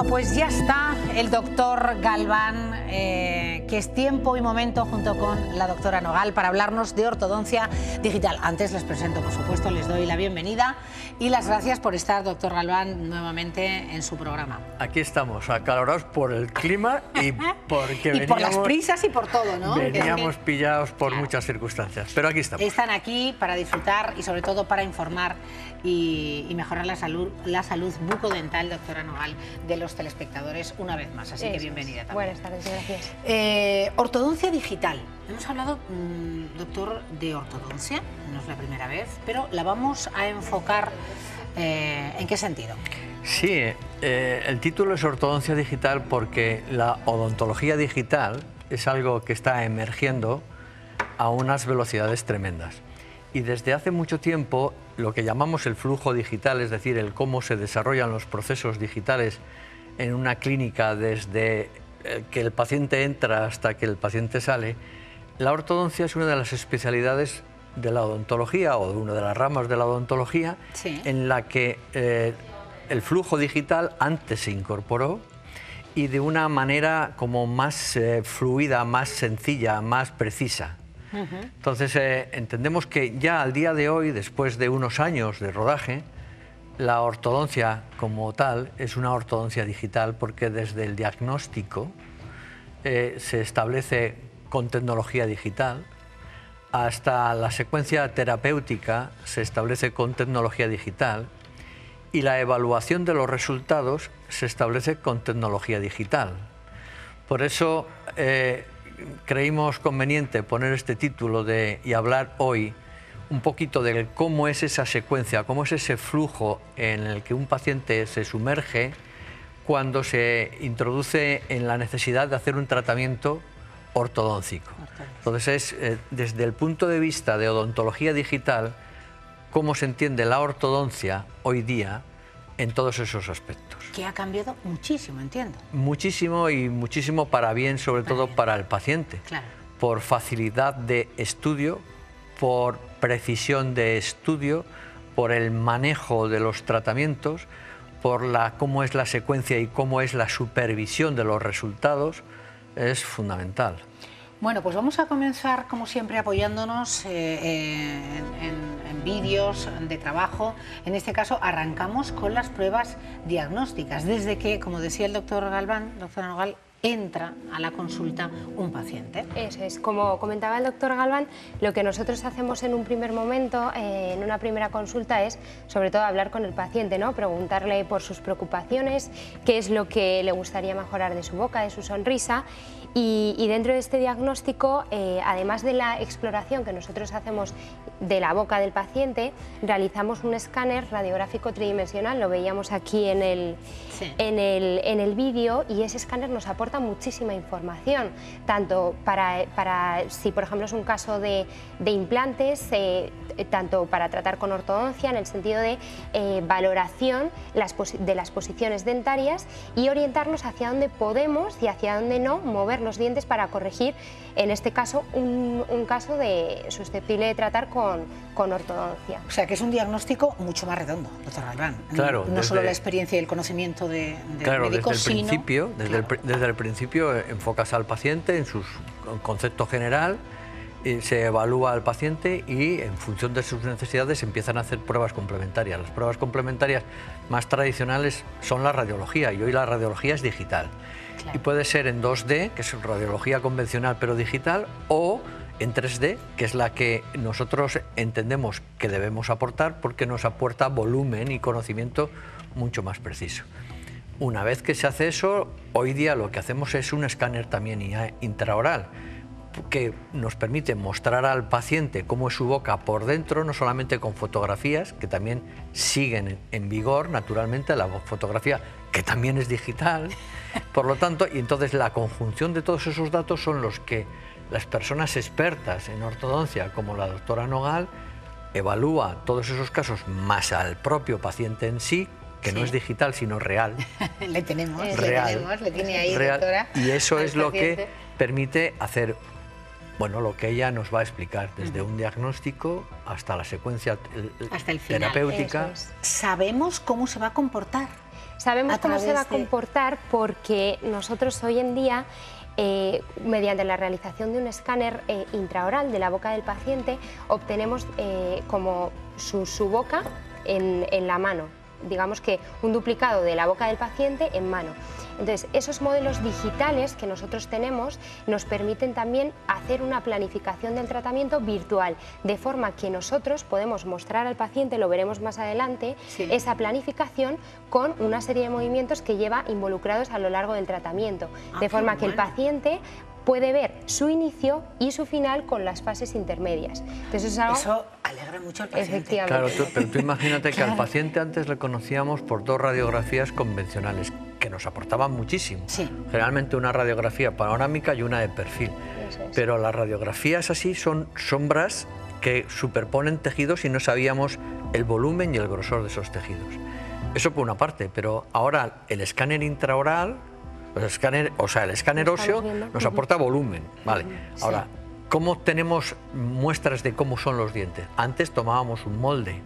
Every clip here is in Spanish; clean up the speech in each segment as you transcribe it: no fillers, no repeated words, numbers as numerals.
Pues ya está el doctor Galván, que es tiempo y momento junto con la doctora Nogal para hablarnos de ortodoncia digital. Antes les presento, por supuesto, les doy la bienvenida y las gracias por estar, doctor Galván, nuevamente en su programa. Aquí estamos, acalorados por el clima y porque y por las prisas y por todo, ¿no? Veníamos pillados por muchas circunstancias, pero aquí estamos. Están aquí para disfrutar y sobre todo para informar y mejorar la salud bucodental, doctora Nogal, de los telespectadores una vez más. Así que bienvenida también. Buenas tardes, gracias. Ortodoncia digital. Hemos hablado, doctor, de ortodoncia, no es la primera vez, pero la vamos a enfocar ¿en qué sentido? Sí, el título es ortodoncia digital porque la odontología digital es algo que está emergiendo a unas velocidades tremendas. Y desde hace mucho tiempo lo que llamamos el flujo digital, es decir, el cómo se desarrollan los procesos digitales en una clínica desde que el paciente entra hasta que el paciente sale, la ortodoncia es una de las especialidades de la odontología o de una de las ramas de la odontología en la que el flujo digital antes se incorporó y de una manera como más fluida, más sencilla, más precisa. Entonces entendemos que ya al día de hoy, después de unos años de rodaje, la ortodoncia como tal es una ortodoncia digital porque desde el diagnóstico se establece con tecnología digital, hasta la secuencia terapéutica se establece con tecnología digital y la evaluación de los resultados se establece con tecnología digital. Por eso creímos conveniente poner este título y hablar hoy un poquito de cómo es esa secuencia, cómo es ese flujo en el que un paciente se sumerge cuando se introduce en la necesidad de hacer un tratamiento ortodóntico. Entonces es desde el punto de vista de odontología digital cómo se entiende la ortodoncia hoy día en todos esos aspectos. Que ha cambiado muchísimo, entiendo. Muchísimo y muchísimo para bien, sobre todo para el paciente. Claro. Por facilidad de estudio, por precisión de estudio, por el manejo de los tratamientos, por cómo es la secuencia y cómo es la supervisión de los resultados, es fundamental. Bueno, pues vamos a comenzar, como siempre, apoyándonos en vídeos de trabajo. En este caso, arrancamos con las pruebas diagnósticas, desde que, como decía el doctor Galván, doctora Nogal, entra a la consulta un paciente. Eso es, como comentaba el doctor Galván, lo que nosotros hacemos en un primer momento, en una primera consulta, es sobre todo hablar con el paciente, ¿no? Preguntarle por sus preocupaciones, qué es lo que le gustaría mejorar de su boca, de su sonrisa. Y dentro de este diagnóstico, además de la exploración que nosotros hacemos de la boca del paciente, realizamos un escáner radiográfico tridimensional, lo veíamos aquí en el vídeo, y ese escáner nos aporta muchísima información, tanto para si por ejemplo es un caso de implantes, tanto para tratar con ortodoncia en el sentido de valoración de las posiciones dentarias y orientarnos hacia dónde podemos y hacia dónde no mover los dientes para corregir, en este caso, un caso susceptible de tratar con ortodoncia. O sea, que es un diagnóstico mucho más redondo, doctor Galván. Claro, no solo la experiencia y el conocimiento del médico, desde el principio enfocas al paciente en su concepto general, se evalúa al paciente y en función de sus necesidades empiezan a hacer pruebas complementarias. Las pruebas complementarias más tradicionales son la radiología y hoy la radiología es digital. Claro. Y puede ser en 2D, que es radiología convencional pero digital, o en 3D, que es la que nosotros entendemos que debemos aportar porque nos aporta volumen y conocimiento mucho más preciso. Una vez que se hace eso, hoy día lo que hacemos es un escáner también intraoral, que nos permite mostrar al paciente cómo es su boca por dentro, no solamente con fotografías, que también siguen en vigor, naturalmente, la fotografía, que también es digital, por lo tanto, y entonces la conjunción de todos esos datos son los que las personas expertas en ortodoncia, como la doctora Nogal, evalúa todos esos casos más al propio paciente en sí, que no es digital, sino real. Le tenemos, le tiene ahí, real, doctora. Y eso es lo que permite hacer, bueno, lo que ella nos va a explicar, desde un diagnóstico hasta la secuencia hasta el final, terapéutica. ¿Sabemos cómo se va a comportar Sabemos a cómo se va a través de... comportar porque nosotros hoy en día, mediante la realización de un escáner intraoral de la boca del paciente, obtenemos como su boca en la mano, digamos que un duplicado de la boca del paciente en mano. Entonces, esos modelos digitales que nosotros tenemos nos permiten también hacer una planificación del tratamiento virtual, de forma que nosotros podemos mostrar al paciente, lo veremos más adelante, esa planificación con una serie de movimientos que lleva involucrados a lo largo del tratamiento, de forma que el paciente puede ver su inicio y su final con las fases intermedias. Entonces, eso alegra mucho al paciente. Efectivamente. Claro, pero tú imagínate que al paciente antes le conocíamos por 2 radiografías convencionales, que nos aportaban muchísimo. Generalmente una radiografía panorámica y una de perfil. Pero las radiografías así son sombras que superponen tejidos y no sabíamos el volumen y el grosor de esos tejidos. Eso por una parte, pero ahora el escáner intraoral, el escáner óseo nos aporta volumen. Vale. Ahora, ¿cómo tenemos muestras de cómo son los dientes? Antes tomábamos un molde.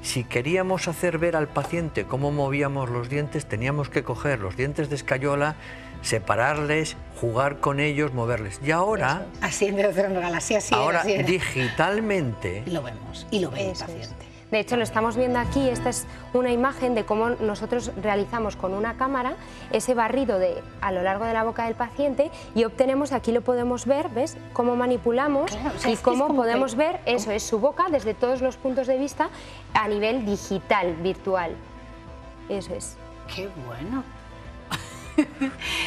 Si queríamos hacer ver al paciente cómo movíamos los dientes, teníamos que coger los dientes de escayola, separarles, jugar con ellos, moverles. Y ahora... Así en el galaxia, así ahora era. digitalmente... Lo vemos, y lo ve el paciente. De hecho, lo estamos viendo aquí, esta es una imagen de cómo nosotros realizamos con una cámara ese barrido a lo largo de la boca del paciente y obtenemos, aquí lo podemos ver, ¿ves? Cómo manipulamos y cómo podemos ver, eso es su boca desde todos los puntos de vista a nivel digital, virtual. Eso es. ¡Qué bueno!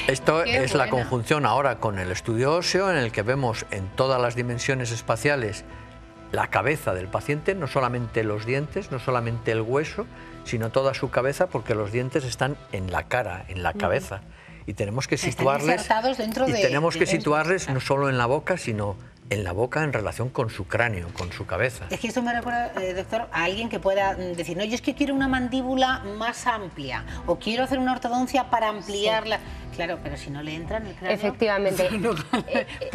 Esto es la conjunción ahora con el estudio óseo, en el que vemos en todas las dimensiones espaciales la cabeza del paciente, no solamente los dientes, no solamente el hueso, sino toda su cabeza, porque los dientes están en la cara, en la cabeza, y tenemos que situarles, no solo en la boca, sino en la boca en relación con su cráneo, con su cabeza. Es que esto me recuerda, doctor, a alguien que pueda decir, no, yo es que quiero una mandíbula más amplia, o quiero hacer una ortodoncia para ampliarla. Claro, pero si no le entra en el cráneo... Efectivamente.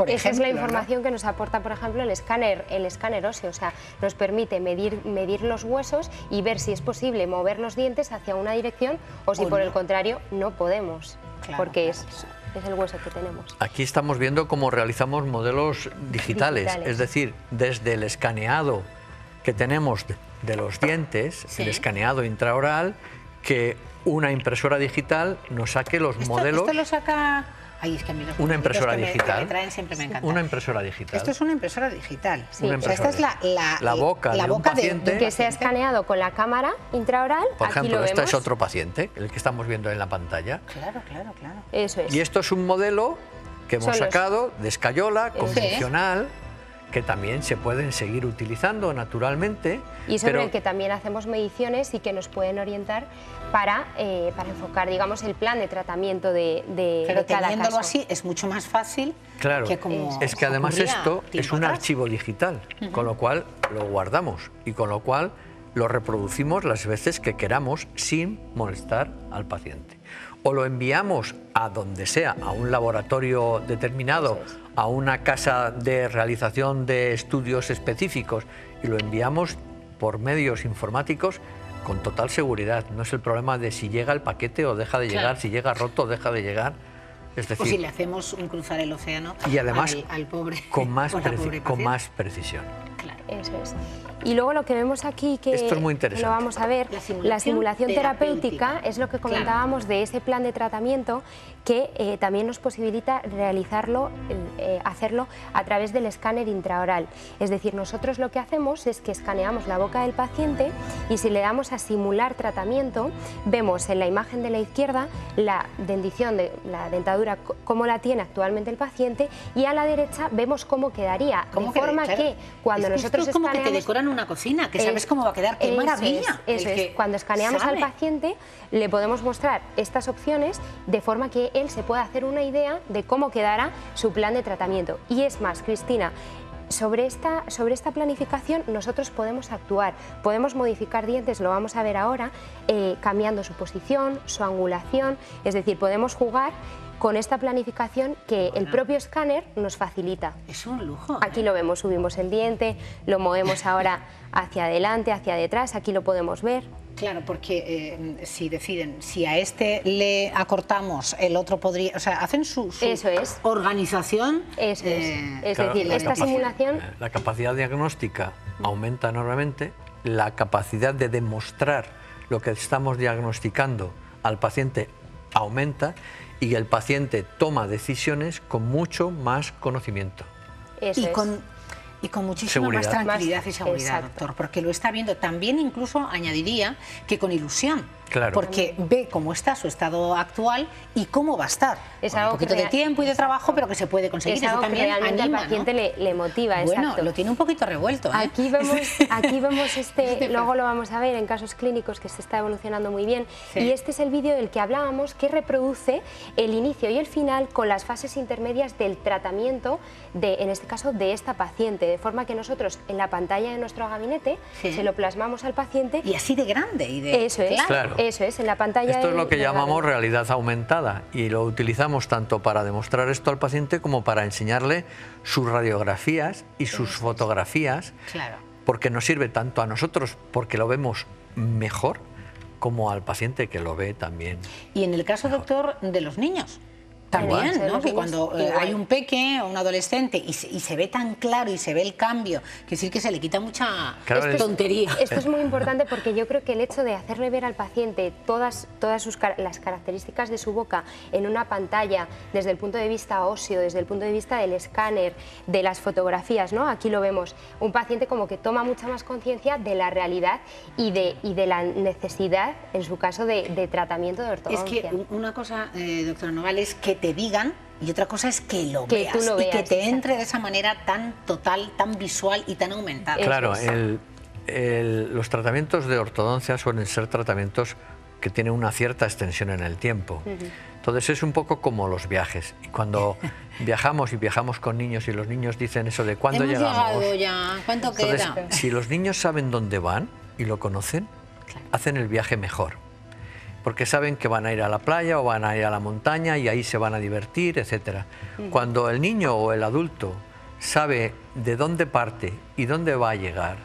Esa es la información, ¿no?, que nos aporta, por ejemplo, el escáner óseo. O sea, nos permite medir los huesos y ver si es posible mover los dientes hacia una dirección o si por el contrario no podemos, porque es el hueso que tenemos. Aquí estamos viendo cómo realizamos modelos digitales. Es decir, desde el escaneado que tenemos de los dientes, el escaneado intraoral, que una impresora digital nos saque los modelos. Esto lo saca... Ay, es que a mí los una impresora digital. que me traen siempre me encantan. Una impresora digital. Esto es una impresora digital. Una impresora. O sea, esta es la boca de un paciente que se ha escaneado con la cámara intraoral. Por ejemplo, este es otro paciente, el que estamos viendo en la pantalla. Claro. Eso es. Y esto es un modelo que hemos sacado de escayola, convencional, que también se pueden seguir utilizando naturalmente. Y sobre el que también hacemos mediciones y que nos pueden orientar para enfocar, digamos, el plan de tratamiento de cada caso. Teniéndolo así es mucho más fácil. Claro, que como es que además esto es un archivo digital, con lo cual lo guardamos y con lo cual lo reproducimos las veces que queramos sin molestar al paciente. O lo enviamos a donde sea, a un laboratorio determinado, a una casa de realización de estudios específicos, y lo enviamos por medios informáticos con total seguridad. No es el problema de si llega el paquete o deja de llegar, si llega roto o deja de llegar. Es decir, o si le hacemos un cruzar el océano y además al pobre, con más precisión. Claro. Eso es. Y luego lo que vemos aquí, que esto es muy interesante, lo vamos a ver, la simulación terapéutica es lo que comentábamos de ese plan de tratamiento que también nos posibilita realizarlo, hacerlo a través del escáner intraoral. Es decir, nosotros lo que hacemos es que escaneamos la boca del paciente y si le damos a simular tratamiento, vemos en la imagen de la izquierda la dentición, la dentadura, cómo la tiene actualmente el paciente, y a la derecha vemos cómo quedaría, de forma que cuando nosotros es como escaneamos... que te decoran una cocina, que sabes cómo va a quedar. ¡Qué maravilla! Eso es. Cuando escaneamos al paciente le podemos mostrar estas opciones de forma que él se pueda hacer una idea de cómo quedará su plan de tratamiento. Y es más, Cristina, sobre esta planificación nosotros podemos actuar, podemos modificar dientes, lo vamos a ver ahora, cambiando su posición, su angulación, es decir, podemos jugar con esta planificación que el propio escáner nos facilita. Es un lujo. Aquí lo vemos, subimos el diente, lo movemos ahora hacia adelante, hacia detrás, aquí lo podemos ver. Claro, porque si deciden, si a este le acortamos, el otro podría... O sea, hacen su Eso es. organización... Eso es. Es Claro, decir, esta simulación... La capacidad diagnóstica aumenta enormemente, la capacidad de demostrar lo que estamos diagnosticando al paciente aumenta y el paciente toma decisiones con mucho más conocimiento. Eso es. Y con muchísima más tranquilidad y seguridad, doctor, porque lo está viendo. También incluso añadiría que con ilusión, claro, porque ve cómo está su estado actual y cómo va a estar. Es con algo un poquito de tiempo y de trabajo, pero que se puede conseguir. Es algo Eso también que realmente anima, al paciente ¿no? le motiva. Bueno, exacto. lo tiene un poquito revuelto, ¿eh? Aquí vemos luego lo vamos a ver en casos clínicos que se está evolucionando muy bien. Sí. Y este es el vídeo del que hablábamos, que reproduce el inicio y el final con las fases intermedias del tratamiento, en este caso, de esta paciente, de forma que nosotros en la pantalla de nuestro gabinete se lo plasmamos al paciente. Y así de grande. Y de... Eso es, claro. Eso es, en la pantalla. Esto es lo que llamamos realidad aumentada y lo utilizamos tanto para demostrar esto al paciente como para enseñarle sus radiografías y sus fotografías, claro, porque nos sirve tanto a nosotros porque lo vemos mejor como al paciente que lo ve también. Y en el caso, doctor, de los niños. También, Igual, ¿no? Que cuando hay un peque o un adolescente y se ve tan claro y se ve el cambio, quiere decir que se le quita mucha tontería. Esto es muy importante porque yo creo que el hecho de hacerle ver al paciente todas las características de su boca en una pantalla, desde el punto de vista óseo, desde el punto de vista del escáner, de las fotografías, ¿no? Aquí lo vemos, un paciente como que toma mucha más conciencia de la realidad y de la necesidad, en su caso, de tratamiento de ortodoncia. Es que una cosa, doctora Noval, es que te digan y otra cosa es que lo veas, tú lo veas, y que te exacto. entre de esa manera tan total, tan visual y tan aumentada. Claro, los tratamientos de ortodoncia suelen ser tratamientos que tienen una cierta extensión en el tiempo. Entonces es un poco como los viajes. Y cuando viajamos con niños y los niños dicen eso de ¿cuándo llegamos? Llegado ya, ¿cuánto Entonces, queda? si los niños saben dónde van y lo conocen, hacen el viaje mejor. Porque saben que van a ir a la playa o van a ir a la montaña y ahí se van a divertir, etc. Cuando el niño o el adulto sabe de dónde parte y dónde va a llegar,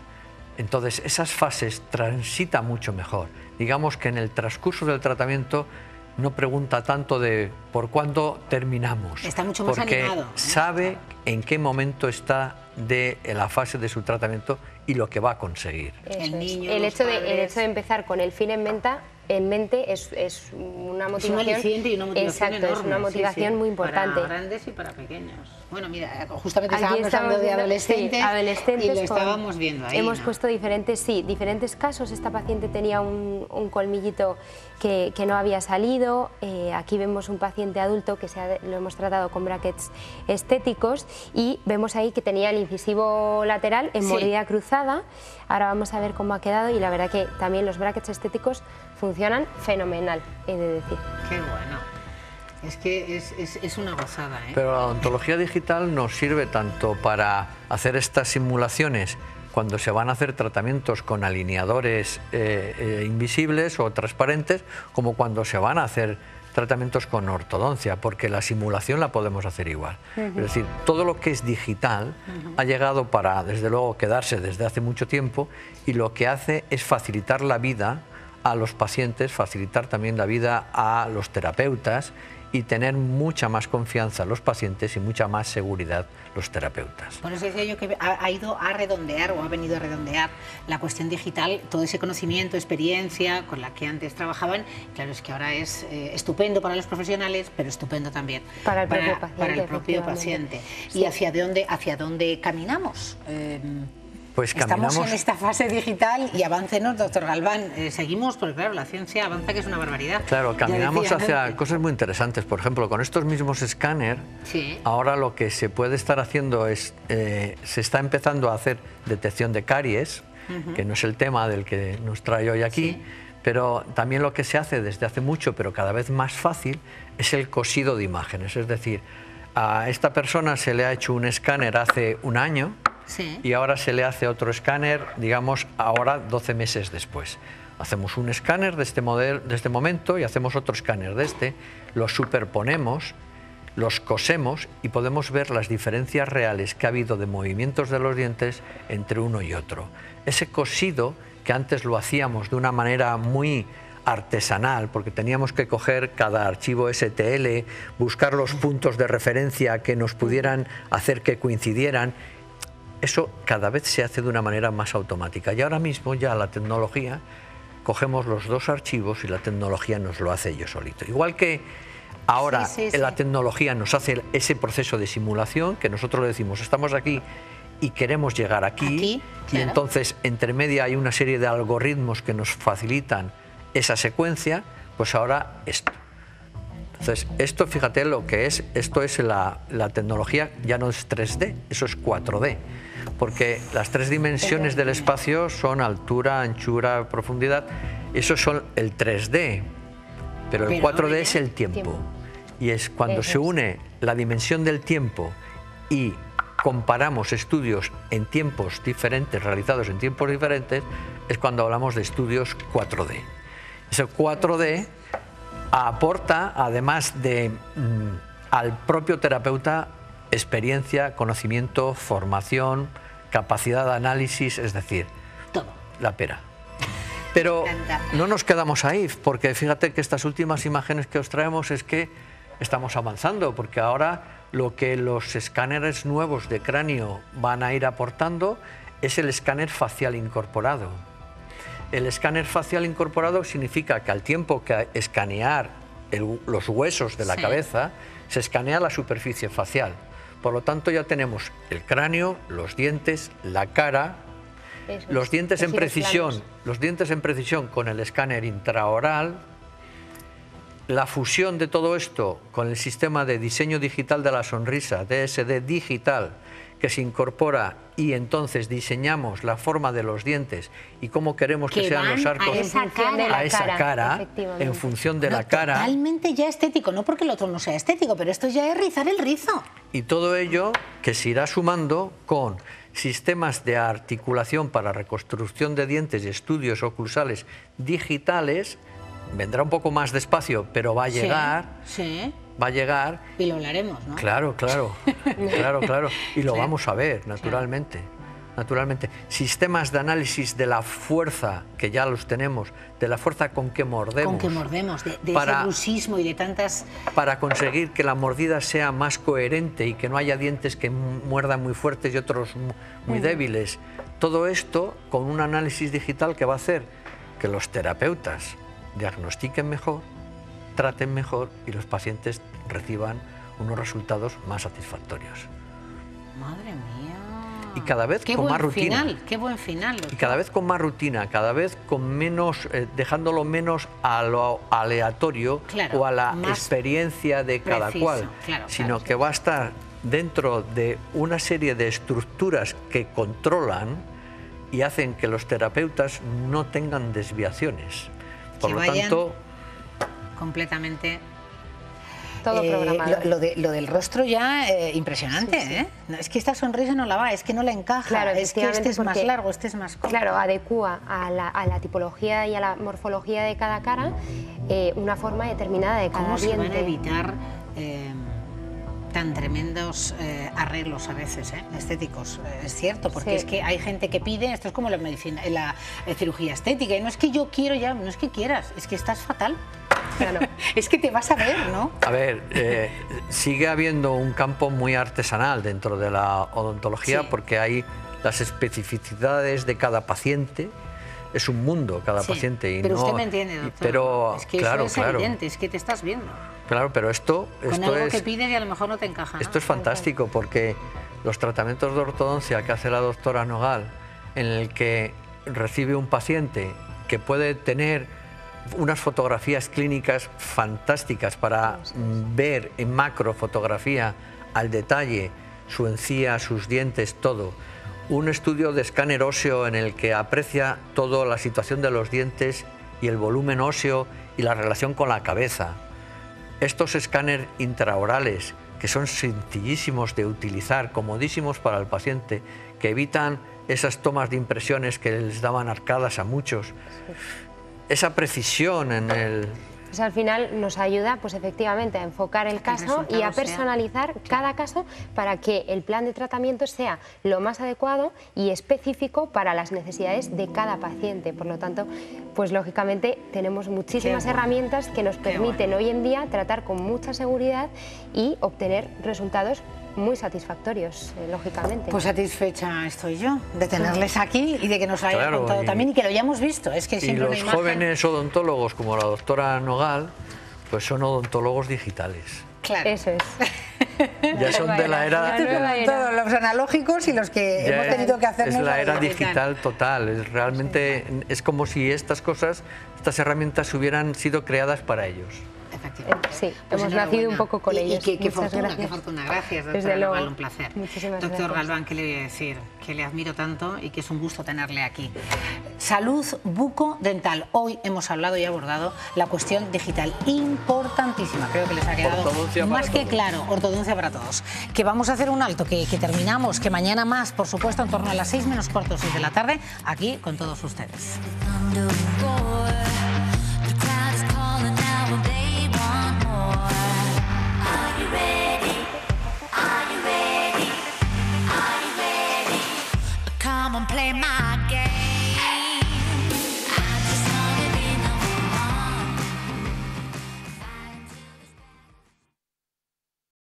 entonces esas fases transita mucho mejor. Digamos que en el transcurso del tratamiento no pregunta tanto de por cuándo terminamos. Está mucho más porque animado, sabe en qué momento está de la fase de su tratamiento y lo que va a conseguir. El niño, el los hecho padres. de empezar con el fin en mente es una motivación. Es un aliciente y una motivación exacto, enorme. Es una motivación muy importante. Para grandes y para pequeños. Bueno, mira, justamente Aquí estábamos hablando de viendo, adolescentes, sí, adolescentes y lo estábamos viendo ahí. Hemos ¿no? puesto diferentes casos. Esta paciente tenía un colmillito que no había salido. Aquí vemos un paciente adulto que lo hemos tratado con brackets estéticos y vemos ahí que tenía el incisivo lateral en mordida cruzada. Ahora vamos a ver cómo ha quedado y la verdad que también los brackets estéticos funcionan fenomenal, he de decir. Qué bueno. Es que es una gozada, ¿eh? Pero la odontología digital nos sirve tanto para hacer estas simulaciones cuando se van a hacer tratamientos con alineadores invisibles o transparentes, como cuando se van a hacer tratamientos con ortodoncia, porque la simulación la podemos hacer igual. Es decir, todo lo que es digital ha llegado para, desde luego, quedarse desde hace mucho tiempo y lo que hace es facilitar la vida a los pacientes, facilitar también la vida a los terapeutas y tener mucha más confianza los pacientes y mucha más seguridad los terapeutas. Por eso decía yo que ha ido a redondear o ha venido a redondear la cuestión digital, todo ese conocimiento, experiencia con la que antes trabajaban. Claro, es que ahora es estupendo para los profesionales, pero estupendo también para el propio paciente. Sí. ¿Y hacia dónde caminamos? Pues caminamos... Estamos en esta fase digital y aváncenos, doctor Galván. Seguimos, porque claro, la ciencia avanza, que es una barbaridad. Claro, caminamos hacia cosas muy interesantes. Por ejemplo, con estos mismos escáner, ahora lo que se puede estar haciendo es, se está empezando a hacer detección de caries, que no es el tema del que nos trae hoy aquí, pero también lo que se hace desde hace mucho, pero cada vez más fácil, es el cosido de imágenes. Es decir, a esta persona se le ha hecho un escáner hace un año, y ahora se le hace otro escáner, digamos, ahora 12 meses después. Hacemos un escáner de este momento y hacemos otro escáner de este, los superponemos, los cosemos y podemos ver las diferencias reales que ha habido de movimientos de los dientes entre uno y otro. Ese cosido, que antes lo hacíamos de una manera muy artesanal, porque teníamos que coger cada archivo STL, buscar los puntos de referencia que nos pudieran hacer que coincidieran, eso cada vez se hace de una manera más automática. Y ahora mismo ya la tecnología, cogemos los dos archivos y la tecnología nos lo hace yo solito. Igual que ahora la tecnología nos hace ese proceso de simulación, que nosotros le decimos, estamos aquí y queremos llegar aquí, y entonces entre media hay una serie de algoritmos que nos facilitan esa secuencia, pues ahora esto. Entonces, esto, fíjate lo que es, esto es la tecnología, ya no es 3D, eso es 4D, porque las 3 dimensiones del espacio son altura, anchura, profundidad, eso son el 3D, pero el 4D es el tiempo, y es cuando se une la dimensión del tiempo y comparamos estudios en tiempos diferentes, realizados en tiempos diferentes, es cuando hablamos de estudios 4D. Ese 4D aporta, además de al propio terapeuta, experiencia, conocimiento, formación, capacidad de análisis, es decir, todo. La pera. Pero no nos quedamos ahí, porque fíjate que estas últimas imágenes que os traemos es que estamos avanzando, porque ahora lo que los escáneres nuevos de cráneo van a ir aportando es el escáner facial incorporado. El escáner facial incorporado significa que al tiempo que escanear los huesos de la cabeza, se escanea la superficie facial. Por lo tanto, ya tenemos el cráneo, los dientes, la cara, los dientes en precisión con el escáner intraoral, la fusión de todo esto con el sistema de diseño digital de la sonrisa, DSD digital, que se incorpora y entonces diseñamos la forma de los dientes y cómo queremos que sean los arcos a esa cara, en función de la cara. Totalmente ya estético, no porque el otro no sea estético, pero esto ya es rizar el rizo. Y todo ello que se irá sumando con sistemas de articulación para reconstrucción de dientes y estudios oclusales digitales. Vendrá un poco más despacio, pero va a llegar. Sí. Va a llegar. Y lo hablaremos, ¿no? Claro. Y lo vamos a ver, naturalmente. Naturalmente. Sistemas de análisis de la fuerza, que ya los tenemos, de la fuerza con que mordemos. Con que mordemos, de ese bruxismo y de tantas... Para conseguir que la mordida sea más coherente y que no haya dientes que muerdan muy fuertes y otros muy débiles. Todo esto con un análisis digital que va a hacer que los terapeutas diagnostiquen mejor, traten mejor y los pacientes reciban unos resultados más satisfactorios. Madre mía. Y cada vez con más rutina. Qué buen final. Y cada vez con más rutina, cada vez con menos, dejándolo menos a lo aleatorio o a la experiencia de cada cual, sino que va a estar dentro de una serie de estructuras que controlan y hacen que los terapeutas no tengan desviaciones. Por lo tanto, completamente todo programado. Lo del rostro ya impresionante, ¿eh? Es que esta sonrisa no la va, es que no la encaja, claro, es que este es más largo, este es más corto. Claro, adecúa a la tipología y a la morfología de cada cara una forma determinada de cada diente. ¿Cómo se van a evitar tan tremendos arreglos a veces, estéticos? Es cierto, porque es que hay gente que pide, esto es como la medicina, la cirugía estética, y no es que yo quiero ya, no es que quieras, es que estás fatal. Claro. Es que te vas a ver, ¿no? A ver, sigue habiendo un campo muy artesanal dentro de la odontología, porque hay las especificidades de cada paciente. Es un mundo cada paciente. Pero usted me entiende, doctor. Pero, es que eso es evidente, es que te estás viendo. Claro, pero esto con algo es... que pides y a lo mejor no te encaja. Esto es fantástico, porque los tratamientos de ortodoncia que hace la doctora Nogal, en el que recibe un paciente que puede tener unas fotografías clínicas fantásticas para ver en macro fotografía al detalle su encía, sus dientes, todo. Un estudio de escáner óseo en el que aprecia toda la situación de los dientes y el volumen óseo y la relación con la cabeza. Estos escáneres intraorales, que son sencillísimos de utilizar, comodísimos para el paciente, que evitan esas tomas de impresiones que les daban arcadas a muchos. esa precisión en el... Pues al final nos ayuda, pues efectivamente, a enfocar el caso y a personalizar cada caso para que el plan de tratamiento sea lo más adecuado y específico para las necesidades de cada paciente. Por lo tanto, pues lógicamente tenemos muchísimas herramientas que nos permiten hoy en día tratar con mucha seguridad y obtener resultados muy satisfactorios, lógicamente. Pues satisfecha estoy yo de tenerles aquí y de que nos lo hayan contado también y que lo hayamos visto. Es que y los jóvenes odontólogos como la doctora Nogal, pues son odontólogos digitales. Claro. Eso es. Ya son de la era... Todos los analógicos y los que hemos tenido que hacernos... Es la era digital total. Realmente es como si estas cosas, estas herramientas hubieran sido creadas para ellos. Efectivamente. Sí, pues hemos nacido un poco con ellos. Qué fortuna, gracias, doctora Nogal, un placer. Muchísimas Doctor gracias. Galván, ¿qué le voy a decir? Que le admiro tanto y que es un gusto tenerle aquí. Salud bucodental. Hoy hemos hablado y abordado la cuestión digital, importantísima. Creo que les ha quedado más que claro. Ortodoncia para todos. Que vamos a hacer un alto, que terminamos, que mañana más, por supuesto, en torno a las 6 menos cuarto, 6 de la tarde, aquí con todos ustedes.